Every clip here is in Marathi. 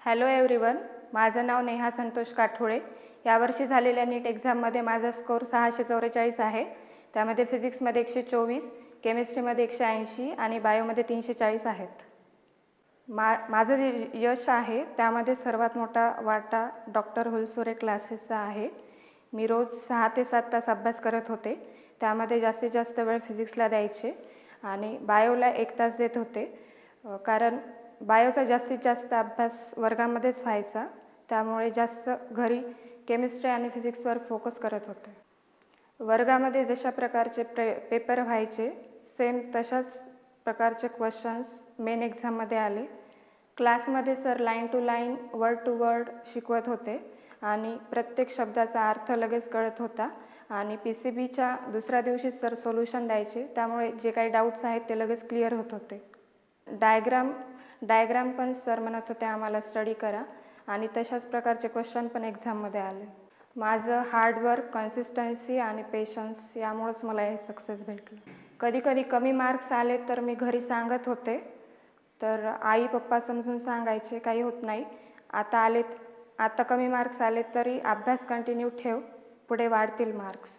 हॅलो एव्हरीवन, माझं नाव नेहा संतोष काठोळे. यावर्षी झालेल्या नीट एक्झाममध्ये माझा स्कोर 644 आहे. त्यामध्ये फिजिक्समध्ये 124, केमिस्ट्रीमध्ये 180 आणि बायोमध्ये 340 आहेत. माझं जे यश आहे त्यामध्ये सर्वात मोठा वाटा डॉक्टर हुलसुरे क्लासेसचा आहे. मी रोज 6 ते 7 तास अभ्यास करत होते. त्यामध्ये जास्तीत जास्त वेळ फिजिक्सला द्यायचे आणि बायोला 1 तास देत होते. कारण बायोचा जास्तीत जास्त अभ्यास वर्गामध्येच व्हायचा, त्यामुळे जास्त घरी केमिस्ट्री आणि फिजिक्सवर फोकस करत होते. वर्गामध्ये जशा प्रकारचे पेपर व्हायचे सेम तशाच प्रकारचे क्वेश्चन्स मेन एक्झाममध्ये आले. क्लासमध्ये sir line to line, word to word शिकवत होते आणि प्रत्येक शब्दाचा अर्थ लगेच कळत होता आणि PCBच्या दुसऱ्या दिवशी सर सोल्युशन द्यायचे, त्यामुळे जे काही डाऊट्स आहेत ते लगेच क्लिअर होत होते. डायग्राम पण सर म्हणत होते आम्हाला स्टडी करा आणि तशाच प्रकारचे क्वेश्चन पण एक्झाममध्ये आले. माझं हार्डवर्क, कन्सिस्टन्सी आणि पेशन्स यामुळेच मला हे सक्सेस भेटलं. कधी कधी कमी मार्क्स आले तर मी घरी सांगत होते, तर आई पप्पा समजून सांगायचे काही होत नाही, आता कमी मार्क्स आले तरी अभ्यास कंटिन्यू ठेव, पुढे वाढतील मार्क्स.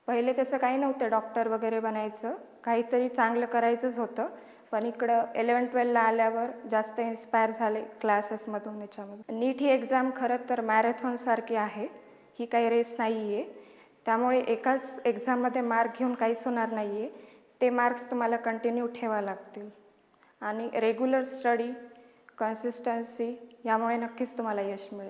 पहिले तसं काही नव्हतं डॉक्टर वगैरे बनायचं, काहीतरी चांगलं करायचंच होतं. पण इकडं 11-12ला आल्यावर जास्त इन्स्पायर झाले क्लासेसमधून. याच्यामध्ये नीट ही एक्झाम खरं तर मॅरेथॉनसारखी आहे, ही काही रेस नाही आहे. त्यामुळे एकाच एक्झाममध्ये मार्क घेऊन काहीच होणार नाही आहे. ते मार्क्स तुम्हाला कंटिन्यू ठेवावे लागतील आणि रेग्युलर स्टडी, कन्सिस्टन्सी यामुळे नक्कीच तुम्हाला यश मिळेल.